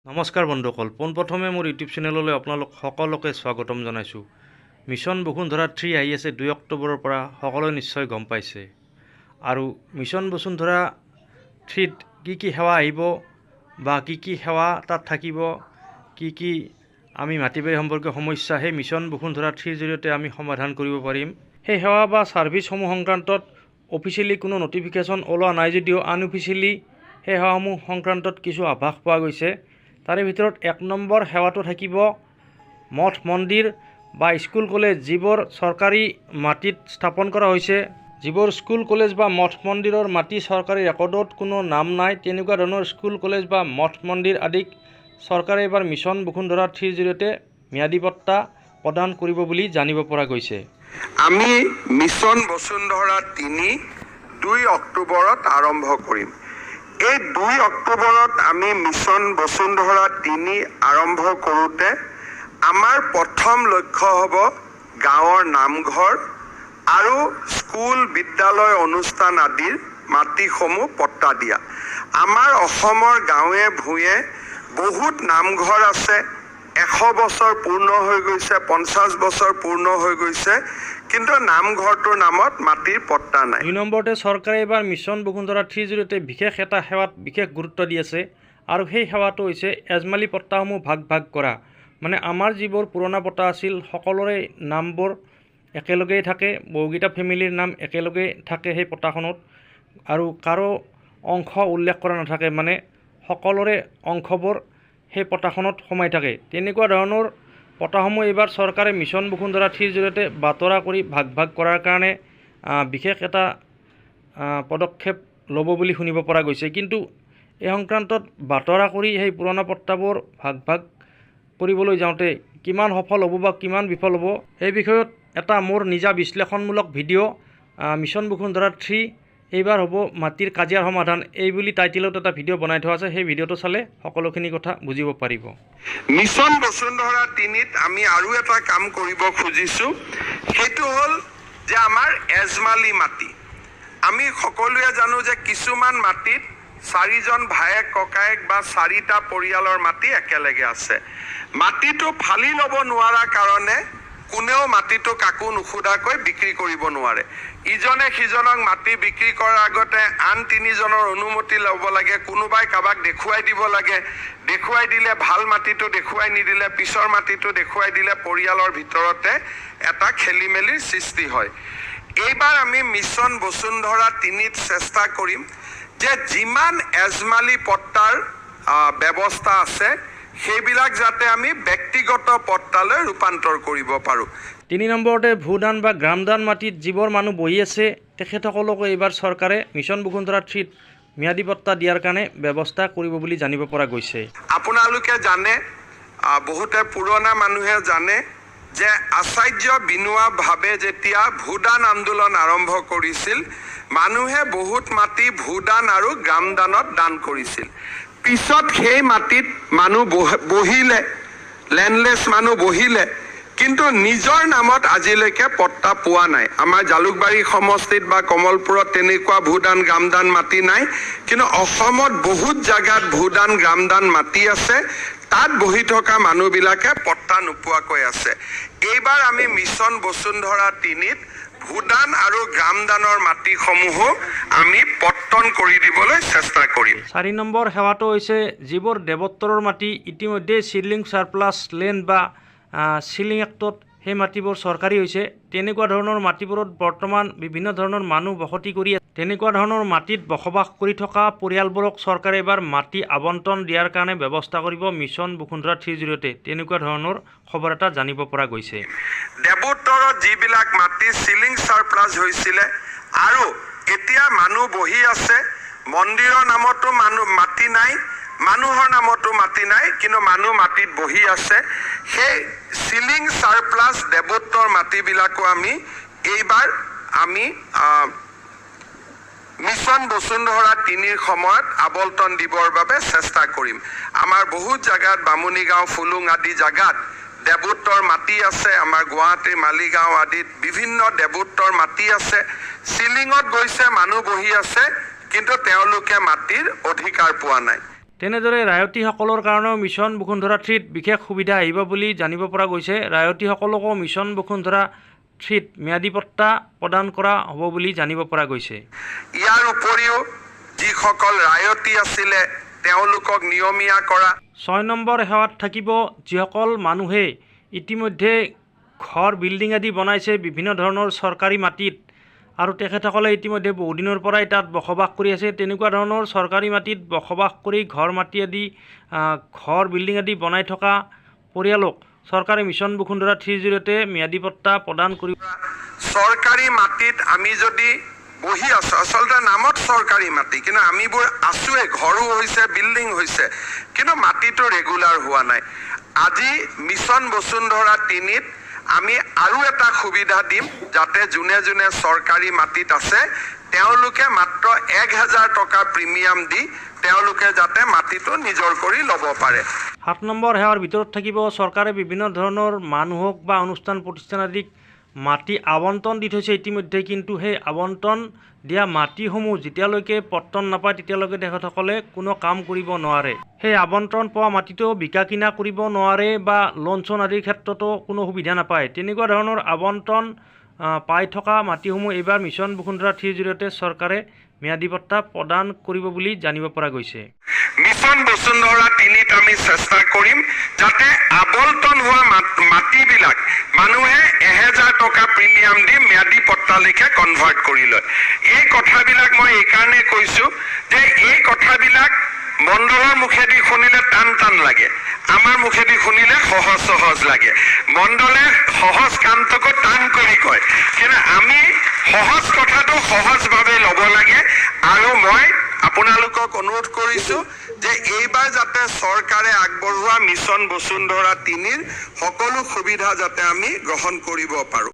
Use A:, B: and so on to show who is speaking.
A: নমস্কাৰ বন্ধুসকল, পোনপ্ৰথমে মোৰ ইউটিউব চেনেললৈ আপোনালোক সকলোকে স্বাগতম জনাইছোঁ। মিছন বসুন্ধৰা 3 আহি আছে 2 অক্টোবৰৰ পৰা, সকলোৱে নিশ্চয় গম পাইছে। আৰু মিছন বসুন্ধৰা 3ত কি সেৱা আহিব বা কি সেৱা তাত থাকিব, কি আমি মাটি বাৰী সম্পৰ্কীয় সমস্যা সেই মিছন বসুন্ধৰা 3ৰ জৰিয়তে আমি সমাধান কৰিব পাৰিম। সেই সেৱা বা ছাৰ্ভিচসমূহ সংক্ৰান্তত অফিচিয়েলি কোনো নটিফিকেশ্যন ওলোৱা নাই যদিও আনঅফিচিয়েলি সেই সেৱাসমূহ সংক্ৰান্তত কিছু আভাস পোৱা গৈছে। তাৰে ভিতৰত 1 নম্বৰ সেৱাটো থাকিব মঠ মন্দিৰ বা স্কুল কলেজ যিবোৰ চৰকাৰী মাটিত স্থাপন কৰা হৈছে, যিবোৰ স্কুল কলেজ বা মঠ মন্দিৰৰ মাটি চৰকাৰী ৰেকৰ্ডত কোনো নাম নাই, তেনেকুৱা ধৰণৰ স্কুল কলেজ বা মঠ মন্দিৰ আদিক চৰকাৰে এবাৰ মিছন বসুন্ধৰা 3ৰ জৰিয়তে ম্যাদী পট্টা প্ৰদান কৰিব বুলি জানিব পৰা গৈছে।
B: আমি মিছন বসুন্ধৰা 3 2 অক্টোবৰত আৰম্ভ কৰিম। এই 2 অক্টোবৰত আমি মিছন বসুন্ধৰা 3 আৰম্ভ কৰোঁতে আমাৰ প্ৰথম লক্ষ্য হ'ব গাঁৱৰ নামঘৰ আৰু স্কুল বিদ্যালয় অনুষ্ঠান আদিৰ মাটিসমূহ পট্টা দিয়া। আমাৰ অসমৰ গাঁৱে ভূঞে বহুত নামঘৰ আছে, 100 বছৰ পূৰ্ণ হৈ গৈছে, 50 বছৰ পূৰ্ণ হৈ গৈছে, কিন্তু নামঘৰটোৰ নামত মাটিৰ পট্টা নাই।
A: 2 নম্বৰতে চৰকাৰে এইবাৰ মিছন বসুন্ধৰা 3ৰ জৰিয়তে বিশেষ এটা সেৱাত বিশেষ গুৰুত্ব দি আছে, আৰু সেই সেৱাটো হৈছে এজমালি পট্টাসমূহ ভাগ কৰা। মানে আমাৰ যিবোৰ পুৰণা পট্টা আছিল সকলোৰে নামবোৰ একেলগেই থাকে, বহুকেইটা ফেমিলিৰ নাম একেলগেই থাকে সেই পট্টাখনত, আৰু কাৰো অংশ উল্লেখ কৰা নাথাকে, মানে সকলোৰে অংশবোৰ সেই পট্টাখনত সোমাই থাকে। তেনেকুৱা ধৰণৰ পট্টাসমূহ এইবাৰ চৰকাৰে মিছন বসুন্ধৰা 3ৰ জৰিয়তে বাতৰা কৰি ভাগ কৰাৰ কাৰণে বিশেষ এটা পদক্ষেপ ল'ব বুলি শুনিব পৰা গৈছে। কিন্তু এই সংক্ৰান্তত বাতৰা কৰি সেই পুৰণা পট্টাবোৰ ভাগ কৰিবলৈ যাওঁতে কিমান সফল হ'ব বা কিমান বিফল হ'ব, সেই বিষয়ত এটা মোৰ নিজা বিশ্লেষণমূলক ভিডিঅ' মিছন বসুন্ধৰা 3 এইবাৰ হ'ব মাটিৰ কাজিয়াৰ সমাধান, এই বুলি টাইটেলত এটা ভিডিঅ' বনাই থোৱা আছে। সেই ভিডিঅ'টো চালে সকলোখিনি কথা বুজিব পাৰিব।
B: মিছন বসুন্ধৰা 3ত আমি আৰু এটা কাম কৰিব খুজিছোঁ, সেইটো হ'ল যে আমাৰ এজমালি মাটি। আমি সকলোৱে জানো যে কিছুমান মাটিত 4জন ভায়েক ককায়েক বা 4টা পৰিয়ালৰ মাটি একেলগে আছে। মাটিটো ফালি ল'ব নোৱাৰা কাৰণে কোনেও মাটিটো কাকো নুসুধাকৈ বিক্ৰী কৰিব নোৱাৰে। ইজনে সিজনক মাটি বিক্ৰী কৰাৰ আগতে আন 3জনৰ অনুমতি ল'ব লাগে, কোনোবাই কাৰোবাক দেখুৱাই দিব লাগে, দেখুৱাই দিলে ভাল মাটিটো দেখুৱাই নিদিলে পিছৰ মাটিটো দেখুৱাই দিলে পৰিয়ালৰ ভিতৰতে এটা খেলি মেলিৰ সৃষ্টি হয়। এইবাৰ আমি মিছন বসুন্ধৰা 3ত চেষ্টা কৰিম যে যিমান এজমালি পট্টাৰ ব্যৱস্থা আছে সেইবিলাক যাতে আমি ব্যক্তিগত পট্টালৈ ৰূপান্তৰ কৰিব পাৰোঁ।
A: 3 নম্বৰতে ভূদান বা গ্ৰামদান মাটিত যিবোৰ মানুহ বহি আছে তেখেতসকলকো এইবাৰ চৰকাৰে মিছন বসুন্ধৰা 3ত ম্যাদী পট্টা দিয়াৰ কাৰণে ব্যৱস্থা কৰিব বুলি জানিব পৰা গৈছে।
B: আপোনালোকে জানে, বহুতে পুৰণা মানুহে জানে যে আচাৰ্য বিনোৱা ভাৱে যেতিয়া ভূদান আন্দোলন আৰম্ভ কৰিছিল, মানুহে বহুত মাটি ভূদান আৰু গ্ৰামদানত দান কৰিছিল। পিছত সেই মাটিত মানুহ বহিলে, লেণ্ডলেছ মানুহ বহিলে, কিন্তু নিজৰ নামত আজিলৈকে পট্টা পোৱা নাই। আমাৰ জালুকবাৰী সমষ্টিত বা কমলপুৰত তেনেকুৱা ভূদান গ্ৰামদান মাটি নাই, কিন্তু অসমত বহুত জাগাত ভূদান গ্ৰামদান মাটি আছে, তাত বহি থকা মানুহবিলাকে পট্টা নোপোৱাকৈ আছে। এইবাৰ আমি মিছন বসুন্ধৰা 3ত ভূদান আৰু গ্ৰামদানৰ মাটিসমূহো আমি পট্টন কৰি দিবলৈ চেষ্টা কৰিম।
A: 4 নম্বৰ সেৱাটো হৈছে যিবোৰ দেৱোত্তৰৰ মাটি ইতিমধ্যে চিলিং চাৰপ্লাছ লেণ্ড বা চিলিং এক্টত সেই মাটিবোৰ চৰকাৰী হৈছে, তেনেকুৱা ধৰণৰ মাটিবোৰত বৰ্তমান বিভিন্ন ধৰণৰ মানুহ বসতি কৰি আছে। তেনেকুৱা ধৰণৰ মাটিত বসবাস কৰি থকা পৰিয়ালবোৰক চৰকাৰে এবাৰ মাটি আবণ্টন দিয়াৰ কাৰণে ব্যৱস্থা কৰিব মিছন বসুন্ধৰা 3ৰ জৰিয়তে, তেনেকুৱা ধৰণৰ খবৰ এটা জানিব পৰা গৈছে।
B: দেৱোত্তৰত যিবিলাক মাটি চিলিং চাৰপ্লাছ হৈছিলে আৰু এতিয়া মানুহ বহি আছে, মন্দিৰৰ নামতো মাটি নাই, মানুহৰ নামতো মাটি নাই, কিন্তু মানুহ মাটিত বহি আছে, সেই চিলিং চাৰপ্লাছ দেৱোত্তৰ মাটিবিলাকো এইবাৰ আমি মিছন বসুন্ধৰা 3ৰ সময়ত আবণ্টন দিবৰ বাবে চেষ্টা কৰিম। আমাৰ বহুত জাগাত বামুণী গাঁও, ফুলুং আদি জাগাত দেৱোত্তৰ মাটি আছে, আমাৰ গুৱাহাটীৰ মালিগাঁও আদিত বিভিন্ন দেৱোত্তৰ মাটি আছে, চিলিঙত গৈছে মানুহ বহি আছে, কিন্তু তেওঁলোকে মাটিৰ অধিকাৰ পোৱা নাই।
A: তেনেদৰে ৰায়তীসকলৰ কাৰণেও মিছন বসুন্ধৰা 3ত বিশেষ সুবিধা আহিব বুলি জানিব পৰা গৈছে। ৰায়তীসকলকো মিছন বসুন্ধৰা 3ত ম্যাদী পট্টা প্ৰদান কৰা হ'ব বুলি জানিব পৰা গৈছে।
B: ইয়াৰ উপৰিও যিসকল ৰায়তী আছিলে তেওঁলোকক নিয়মীয়া কৰা।
A: 6 নম্বৰ সেৱাত থাকিব যিসকল মানুহে ইতিমধ্যে ঘৰ বিল্ডিং আদি বনাইছে বিভিন্ন ধৰণৰ চৰকাৰী মাটিত আৰু তেখেতসকলে ইতিমধ্যে বহুদিনৰ পৰাই তাত বসবাস কৰি আছে। তেনেকুৱা ধৰণৰ চৰকাৰী মাটিত বসবাস কৰি ঘৰ মাটি আদি ঘৰ বিল্ডিং আদি বনাই থকা পৰিয়ালক চৰকাৰে মিছন বসুন্ধৰা 3ৰ জৰিয়তে ম্যাদী পট্টা প্ৰদান কৰিব।
B: চৰকাৰী মাটিত আমি যদি বহি আছো, আচলতে নামত চৰকাৰী মাটি, কিন্তু আমিবোৰ আছোৱে, ঘৰো হৈছে বিল্ডিং হৈছে, কিন্তু মাটিটো ৰেগুলাৰ হোৱা নাই। আজি মিছন বসুন্ধৰা 3ত আমি আৰু এটা সুবিধা দিম, যাতে যোনে যোনে চৰকাৰী মাটিত আছে তেওঁলোকে মাত্ৰ 1000 টকা প্ৰিমিয়াম দি তেওঁলোকে যাতে মাটিটো নিজৰ কৰি ল'ব পাৰে।
A: 7 নম্বৰ সেৱাৰ ভিতৰত থাকিব চৰকাৰে বিভিন্ন ধৰণৰ মানুহক বা অনুষ্ঠান প্ৰতিষ্ঠান আদিক মাটি আবণ্টন দি থৈছে ইতিমধ্যে, কিন্তু সেই আবণ্টন দিয়া মাটিসমূহ যেতিয়ালৈকে পট্টন নাপায় তেতিয়ালৈকে তেখেতসকলে কোনো কাম কৰিব নোৱাৰে। সেই আবণ্টন পোৱা মাটিটো বিকা কিনা কৰিব নোৱাৰে বা লোন চোন আদিৰ ক্ষেত্ৰতো কোনো সুবিধা নাপায়। তেনেকুৱা ধৰণৰ আবণ্টন পাই থকা মাটিসমূহ এইবাৰ মিছন বসুন্ধৰা 3ৰ জৰিয়তে চৰকাৰে ম্যাদী পট্টা প্ৰদান কৰিব বুলি জানিব পৰা গৈছে।
B: মিছন বসুন্ধৰা 3ত আমি চেষ্টা কৰিম যাতে আবণ্টন হোৱা মাটিবিলাক মানুহে 1000 টকা প্ৰিমিয়াম দি ম্যাদী পট্টালৈকে কনভাৰ্ট কৰি লয়। এই কথাবিলাক মই এইকাৰণে কৈছো যে এই কথাবিলাক মণ্ডলৰ মুখেদি শুনিলে টান টান লাগে, আমাৰ মুখেদি শুনিলে সহজ সহজ লাগে। মণ্ডলে সহজ কামটোকো টান কৰি কয়, কিন্তু আমি সহজ কথাটো সহজভাৱে ল'ব লাগে। আৰু মই আপোনালোকক অনুৰোধ কৰিছো যে এইবাৰ যাতে চৰকাৰে আগবঢ়োৱা মিছন বসুন্ধৰা 3ৰ সকলো সুবিধা যাতে আমি গ্ৰহণ কৰিব পাৰোঁ।